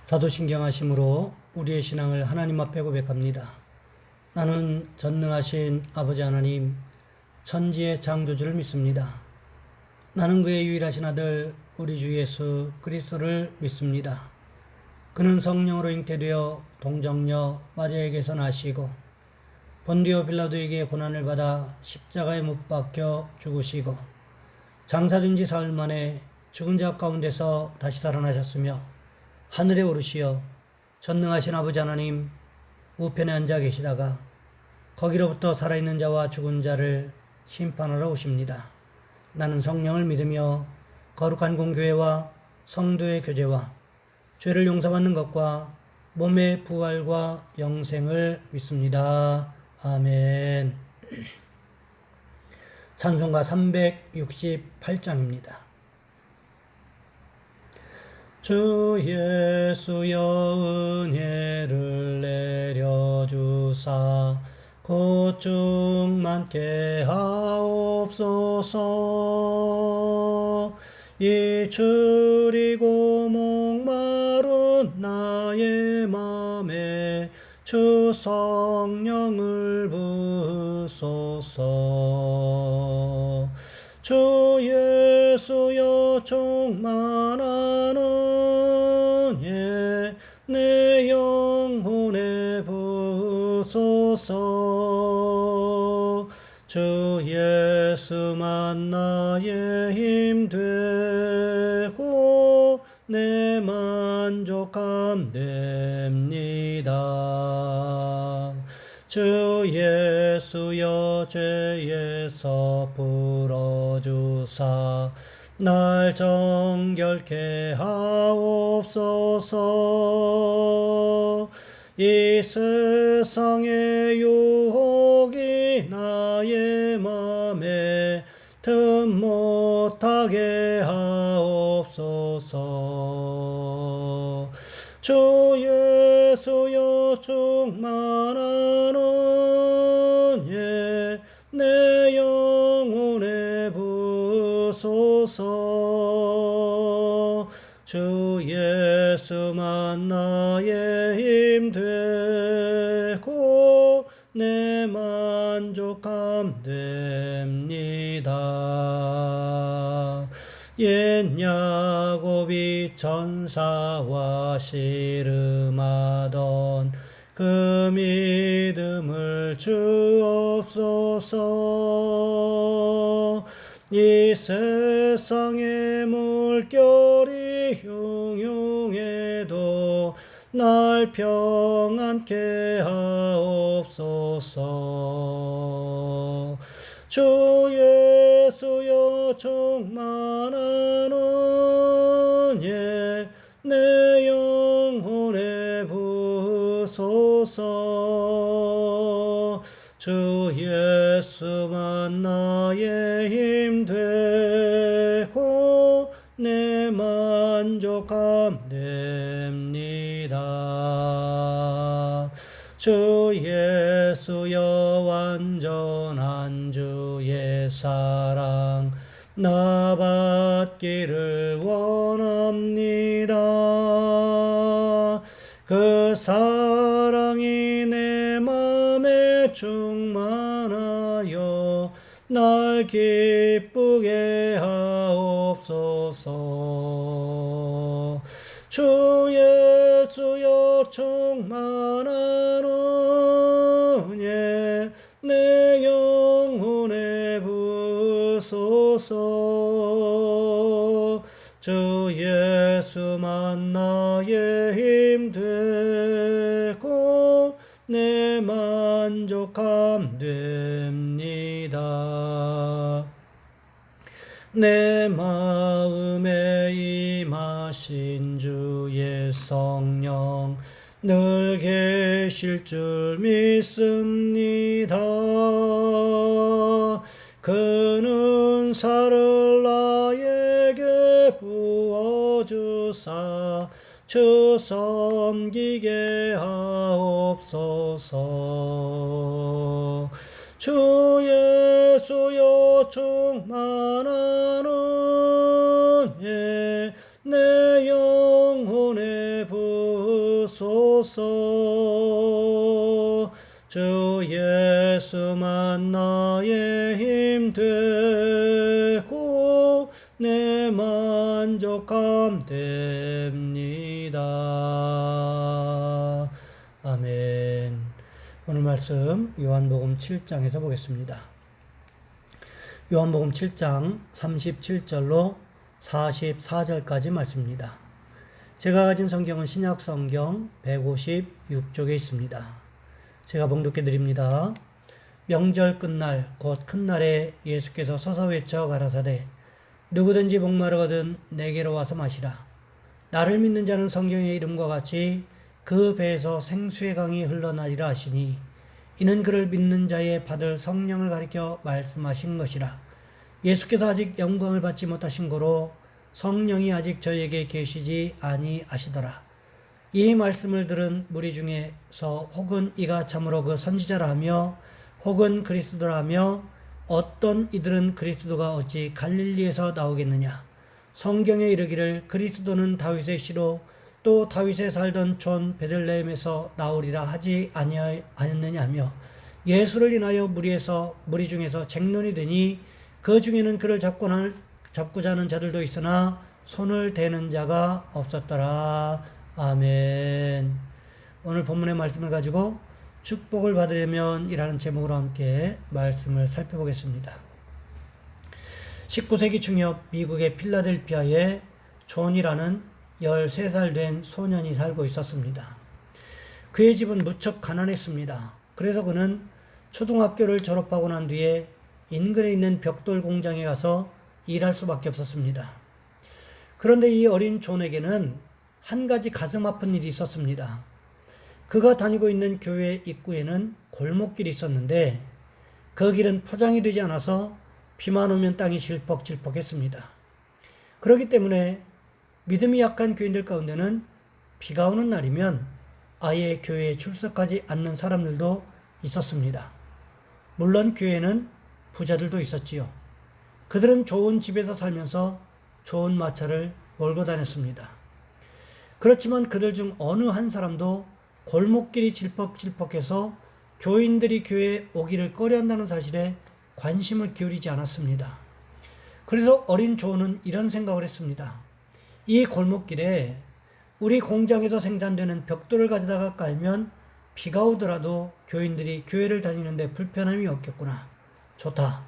사도신경하심으로 우리의 신앙을 하나님 앞에 고백합니다. 나는 전능하신 아버지 하나님, 천지의 창조주를 믿습니다. 나는 그의 유일하신 아들 우리 주 예수 그리스도를 믿습니다. 그는 성령으로 잉태되어 동정녀 마리아에게서 나시고 본디오 빌라도에게 고난을 받아 십자가에 못 박혀 죽으시고 장사된 지 사흘 만에 죽은 자 가운데서 다시 살아나셨으며 하늘에 오르시어 전능하신 아버지 하나님 우편에 앉아 계시다가 거기로부터 살아있는 자와 죽은 자를 심판하러 오십니다. 나는 성령을 믿으며 거룩한 공교회와 성도의 교제와 죄를 용서받는 것과 몸의 부활과 영생을 믿습니다. 아멘. 찬송가 368장입니다. 주 예수여 은혜를 내려주사 고충 많게 하옵소서. 이 줄이고 목마른 나의 맘에 주 성령을 부소서. 주 예수여 충만한 은혜 내 영혼에 부소서. 주 예수만 나의 힘 되고 내 만족함 됩니다. 주 예수여 죄에서 풀어주사 날 정결케 하옵소서. 이 세상의 유혹이 나의 맘에 틈 못하게 하옵소서. 주 예수여 충만한 은혜 내 영혼에 부소서. 주 예수만 나의 힘 되고 내 만족함 됩니다. 옛 야곱이 천사와 씨름하던 그 믿음을 주옵소서. 이 세상의 물결이 흉흉해도 날 평안케 하옵소서. 주 예수여 충만한 은혜 내 영혼에 부소서. 주 예수만 나의 힘 되고 내 만족함 됩니다. 주 예수여 완전한 주의 사랑 나 받기를 원합니다. 그 사랑이 내 맘에 충만하여 날 기쁘게 하옵소서. 주 예수여 충만한 은혜 내 영혼에 부소서. 주 예수만 나의 힘 되고 내 만족함 됩니다. 내 마음에 임하신 주의 성령 늘 계실 줄 믿습니다. 그는 은사를 나에게 부어주사 주 섬기게 하옵소서. 주 예수여 충만한 은혜 내 영혼에 부소서. 주 예수만 나의 힘 되고 내 만족함 됩니다. 아멘. 오늘 말씀 요한복음 7장에서 보겠습니다. 요한복음 7장 37절로 44절까지 말씀입니다. 제가 가진 성경은 신약 성경 156쪽에 있습니다. 제가 봉독해 드립니다. 명절 끝날 곧 큰 날에 예수께서 서서 외쳐 가라사대 누구든지 목마르거든 내게로 와서 마시라. 나를 믿는 자는 성경의 이름과 같이 그 배에서 생수의 강이 흘러나리라 하시니 이는 그를 믿는 자의 받을 성령을 가리켜 말씀하신 것이라. 예수께서 아직 영광을 받지 못하신 고로 성령이 아직 저희에게 계시지 아니하시더라. 이 말씀을 들은 무리 중에서 혹은 이가 참으로 그 선지자라 하며 혹은 그리스도라 하며 어떤 이들은 그리스도가 어찌 갈릴리에서 나오겠느냐. 성경에 이르기를 그리스도는 다윗의 씨로 또 다윗에 살던 촌 베들레헴에서 나오리라 하지 아니하였느냐 하며 예수를 인하여 무리 중에서 쟁론이 되니 그 중에는 그를 잡고자 하는 자들도 있으나 손을 대는 자가 없었더라. 아멘. 오늘 본문의 말씀을 가지고 축복을 받으려면 이라는 제목으로 함께 말씀을 살펴보겠습니다. 19세기 중엽 미국의 필라델피아에 존이라는 13살 된 소년이 살고 있었습니다. 그의 집은 무척 가난했습니다. 그래서 그는 초등학교를 졸업하고 난 뒤에 인근에 있는 벽돌 공장에 가서 일할 수밖에 없었습니다. 그런데 이 어린 존에게는 한 가지 가슴 아픈 일이 있었습니다. 그가 다니고 있는 교회 입구에는 골목길이 있었는데 그 길은 포장이 되지 않아서 비만 오면 땅이 질퍽질퍽했습니다. 그렇기 때문에 믿음이 약한 교인들 가운데는 비가 오는 날이면 아예 교회에 출석하지 않는 사람들도 있었습니다. 물론 교회에는 부자들도 있었지요. 그들은 좋은 집에서 살면서 좋은 마차를 몰고 다녔습니다. 그렇지만 그들 중 어느 한 사람도 골목길이 질퍽질퍽해서 교인들이 교회에 오기를 꺼려한다는 사실에 관심을 기울이지 않았습니다. 그래서 어린 존은 이런 생각을 했습니다. 이 골목길에 우리 공장에서 생산되는 벽돌을 가져다가 깔면 비가 오더라도 교인들이 교회를 다니는데 불편함이 없겠구나. 좋다.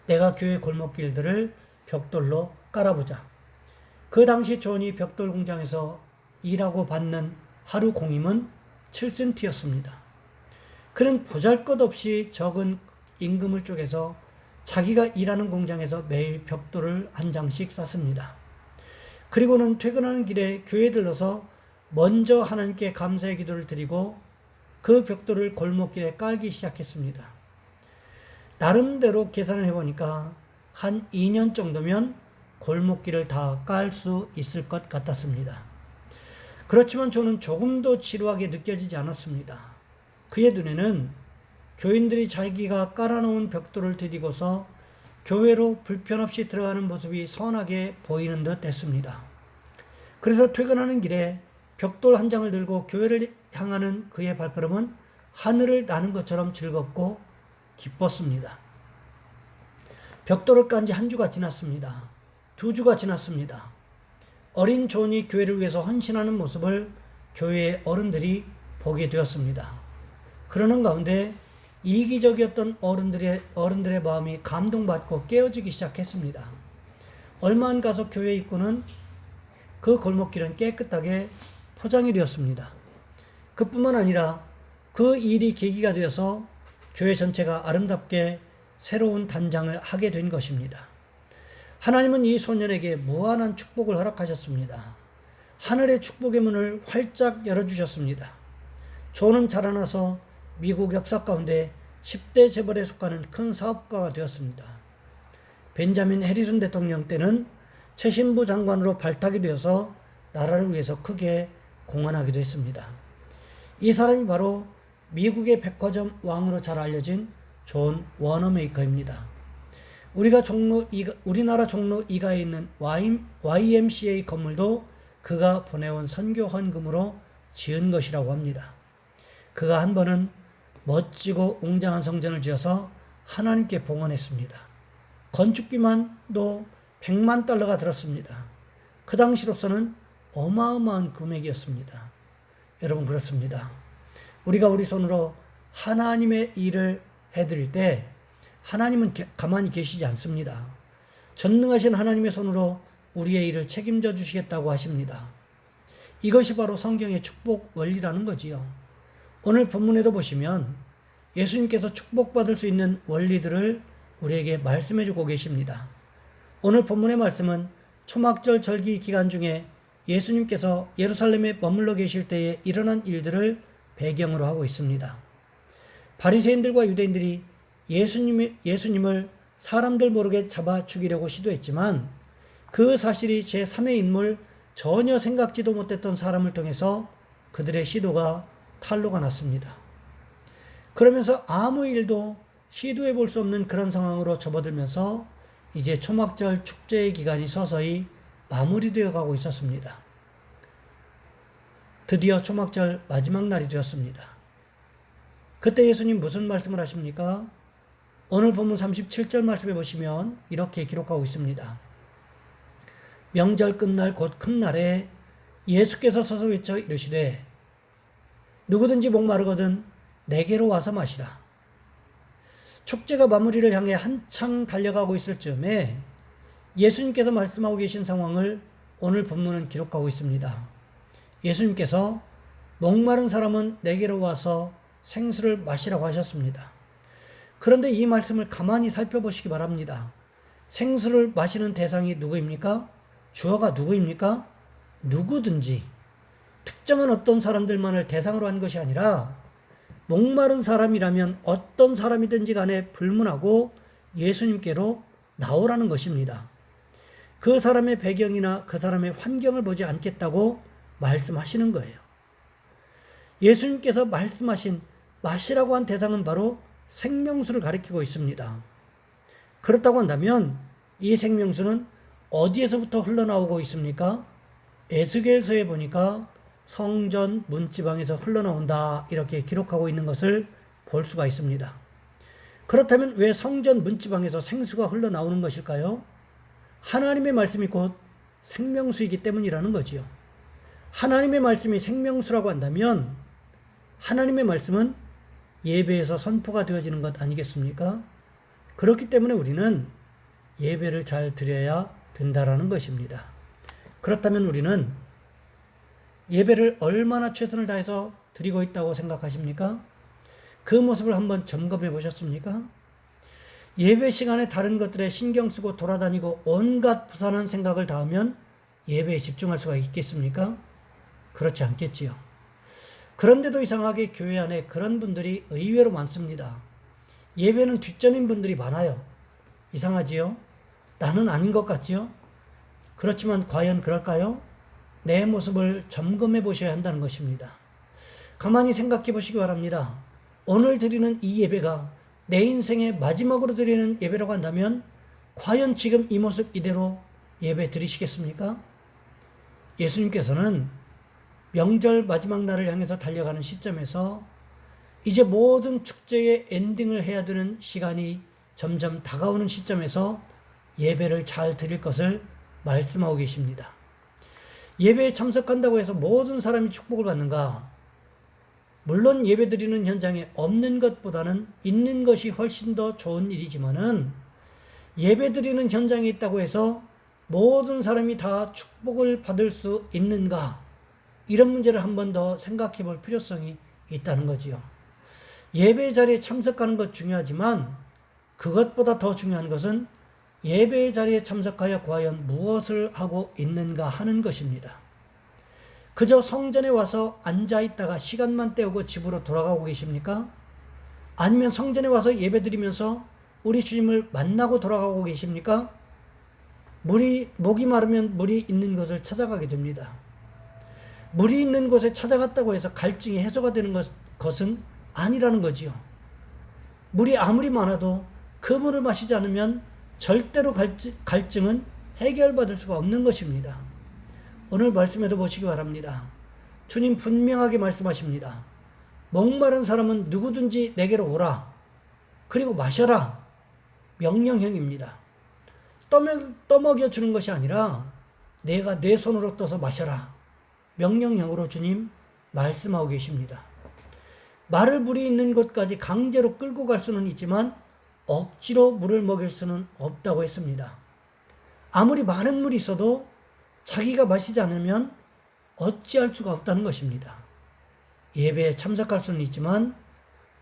내가 교회 골목길들을 벽돌로 깔아보자. 그 당시 존이 벽돌 공장에서 일하고 받는 하루 공임은 7센트였습니다. 그는 보잘것없이 적은 임금을 쪼개서 자기가 일하는 공장에서 매일 벽돌을 한 장씩 쌌습니다. 그리고는 퇴근하는 길에 교회에 들러서 먼저 하나님께 감사의 기도를 드리고 그 벽돌을 골목길에 깔기 시작했습니다. 나름대로 계산을 해보니까 한 2년 정도면 골목길을 다 깔 수 있을 것 같았습니다. 그렇지만 저는 조금도 지루하게 느껴지지 않았습니다. 그의 눈에는 교인들이 자기가 깔아놓은 벽돌을 디디고서 교회로 불편 없이 들어가는 모습이 선하게 보이는 듯 했습니다. 그래서 퇴근하는 길에 벽돌 한 장을 들고 교회를 향하는 그의 발걸음은 하늘을 나는 것처럼 즐겁고 기뻤습니다. 벽돌을 깐 지 한 주가 지났습니다. 2주가 지났습니다. 어린 존이 교회를 위해서 헌신하는 모습을 교회의 어른들이 보게 되었습니다. 그러는 가운데 이기적이었던 어른들의 마음이 감동받고 깨어지기 시작했습니다. 얼마 안 가서 교회 입구는 그 골목길은 깨끗하게 포장이 되었습니다. 그뿐만 아니라 그 일이 계기가 되어서 교회 전체가 아름답게 새로운 단장을 하게 된 것입니다. 하나님은 이 소년에게 무한한 축복을 허락하셨습니다. 하늘의 축복의 문을 활짝 열어주셨습니다. 존은 자라나서 미국 역사 가운데 10대 재벌에 속하는 큰 사업가가 되었습니다. 벤자민 해리슨 대통령 때는 최신부 장관으로 발탁이 되어서 나라를 위해서 크게 공헌하기도 했습니다. 이 사람이 바로 미국의 백화점 왕으로 잘 알려진 존 워너메이커입니다. 우리나라 종로 2가에 있는 YMCA 건물도 그가 보내온 선교 헌금으로 지은 것이라고 합니다. 그가 한 번은 멋지고 웅장한 성전을 지어서 하나님께 봉헌했습니다. 건축비만도 100만 달러가 들었습니다. 그 당시로서는 어마어마한 금액이었습니다. 여러분, 그렇습니다. 우리가 우리 손으로 하나님의 일을 해드릴 때 하나님은 가만히 계시지 않습니다. 전능하신 하나님의 손으로 우리의 일을 책임져 주시겠다고 하십니다. 이것이 바로 성경의 축복 원리라는 거지요. 오늘 본문에도 보시면 예수님께서 축복받을 수 있는 원리들을 우리에게 말씀해 주고 계십니다. 오늘 본문의 말씀은 초막절 절기 기간 중에 예수님께서 예루살렘에 머물러 계실 때에 일어난 일들을 배경으로 하고 있습니다. 바리새인들과 유대인들이 예수님을 사람들 모르게 잡아 죽이려고 시도했지만 그 사실이 제3의 인물, 전혀 생각지도 못했던 사람을 통해서 그들의 시도가 탄로가 났습니다. 그러면서 아무 일도 시도해 볼 수 없는 그런 상황으로 접어들면서 이제 초막절 축제의 기간이 서서히 마무리되어 가고 있었습니다. 드디어 초막절 마지막 날이 되었습니다. 그때 예수님 무슨 말씀을 하십니까? 오늘 본문 37절 말씀에 보시면 이렇게 기록하고 있습니다. 명절 끝날 곧 큰 날에 예수께서 서서 외쳐 이르시되 누구든지 목마르거든 내게로 와서 마시라. 축제가 마무리를 향해 한창 달려가고 있을 즈음에 예수님께서 말씀하고 계신 상황을 오늘 본문은 기록하고 있습니다. 예수님께서 목마른 사람은 내게로 와서 생수를 마시라고 하셨습니다. 그런데 이 말씀을 가만히 살펴보시기 바랍니다. 생수를 마시는 대상이 누구입니까? 주어가 누구입니까? 누구든지 특정한 어떤 사람들만을 대상으로 한 것이 아니라 목마른 사람이라면 어떤 사람이든지 간에 불문하고 예수님께로 나오라는 것입니다. 그 사람의 배경이나 그 사람의 환경을 보지 않겠다고 말씀하시는 거예요. 예수님께서 말씀하신 마시라고 한 대상은 바로 생명수를 가리키고 있습니다. 그렇다고 한다면 이 생명수는 어디에서부터 흘러나오고 있습니까? 에스겔서에 보니까 성전 문지방에서 흘러나온다 이렇게 기록하고 있는 것을 볼 수가 있습니다. 그렇다면 왜 성전 문지방에서 생수가 흘러나오는 것일까요? 하나님의 말씀이 곧 생명수이기 때문이라는 거지요. 하나님의 말씀이 생명수라고 한다면 하나님의 말씀은 예배에서 선포가 되어지는 것 아니겠습니까? 그렇기 때문에 우리는 예배를 잘 드려야 된다라는 것입니다. 그렇다면 우리는 예배를 얼마나 최선을 다해서 드리고 있다고 생각하십니까? 그 모습을 한번 점검해 보셨습니까? 예배 시간에 다른 것들에 신경 쓰고 돌아다니고 온갖 부산한 생각을 다하면 예배에 집중할 수가 있겠습니까? 그렇지 않겠지요. 그런데도 이상하게 교회 안에 그런 분들이 의외로 많습니다. 예배는 뒷전인 분들이 많아요. 이상하지요? 나는 아닌 것 같지요? 그렇지만 과연 그럴까요? 내 모습을 점검해 보셔야 한다는 것입니다. 가만히 생각해 보시기 바랍니다. 오늘 드리는 이 예배가 내 인생의 마지막으로 드리는 예배라고 한다면 과연 지금 이 모습 이대로 예배 드리시겠습니까? 예수님께서는 명절 마지막 날을 향해서 달려가는 시점에서 이제 모든 축제의 엔딩을 해야 되는 시간이 점점 다가오는 시점에서 예배를 잘 드릴 것을 말씀하고 계십니다. 예배에 참석한다고 해서 모든 사람이 축복을 받는가? 물론 예배 드리는 현장에 없는 것보다는 있는 것이 훨씬 더 좋은 일이지만은 예배 드리는 현장에 있다고 해서 모든 사람이 다 축복을 받을 수 있는가? 이런 문제를 한 번 더 생각해 볼 필요성이 있다는 거지요. 예배 자리에 참석하는 것 중요하지만 그것보다 더 중요한 것은 예배 자리에 참석하여 과연 무엇을 하고 있는가 하는 것입니다. 그저 성전에 와서 앉아 있다가 시간만 때우고 집으로 돌아가고 계십니까? 아니면 성전에 와서 예배 드리면서 우리 주님을 만나고 돌아가고 계십니까? 목이 마르면 물이 있는 곳을 찾아가게 됩니다. 물이 있는 곳에 찾아갔다고 해서 갈증이 해소가 되는 것은 아니라는 거지요. 물이 아무리 많아도 그 물을 마시지 않으면 절대로 갈증은 해결받을 수가 없는 것입니다. 오늘 말씀에도 보시기 바랍니다. 주님 분명하게 말씀하십니다. 목마른 사람은 누구든지 내게로 오라. 그리고 마셔라. 명령형입니다. 떠먹여 주는 것이 아니라 내가 내 손으로 떠서 마셔라. 명령형으로 주님 말씀하고 계십니다. 마를 물이 있는 곳까지 강제로 끌고 갈 수는 있지만 억지로 물을 먹일 수는 없다고 했습니다. 아무리 많은 물이 있어도 자기가 마시지 않으면 어찌할 수가 없다는 것입니다. 예배에 참석할 수는 있지만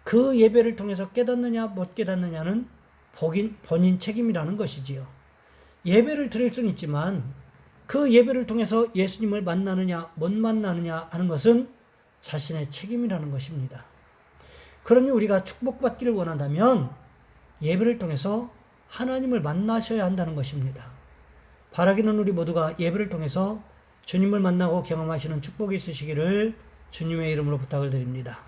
그 예배를 통해서 깨닫느냐 못 깨닫느냐는 본인 책임이라는 것이지요. 예배를 드릴 수는 있지만 그 예배를 통해서 예수님을 만나느냐 못 만나느냐 하는 것은 자신의 책임이라는 것입니다. 그러니 우리가 축복받기를 원한다면 예배를 통해서 하나님을 만나셔야 한다는 것입니다. 바라기는 우리 모두가 예배를 통해서 주님을 만나고 경험하시는 축복이 있으시기를 주님의 이름으로 부탁을 드립니다.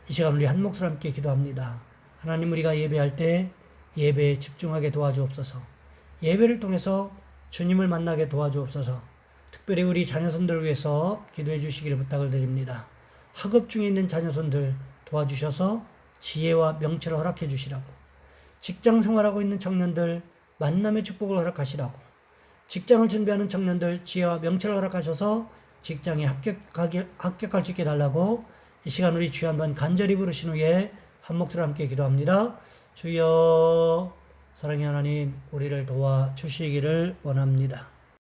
이 시간 우리 한 목소리 함께 기도합니다. 하나님, 우리가 예배할 때 예배에 집중하게 도와주옵소서. 예배를 통해서 주님을 만나게 도와주옵소서. 특별히 우리 자녀손들을 위해서 기도해 주시기를 부탁을 드립니다. 학업 중에 있는 자녀손들 도와주셔서 지혜와 명철을 허락해 주시라고, 직장 생활하고 있는 청년들 만남의 축복을 허락하시라고, 직장을 준비하는 청년들 지혜와 명철을 허락하셔서 직장에 합격할 수 있게 달라고 이 시간 우리 주여 한번 간절히 부르신 후에 한 목소리 함께 기도합니다. 주여, 사랑의 하나님, 우리를 도와주시기를 원합니다.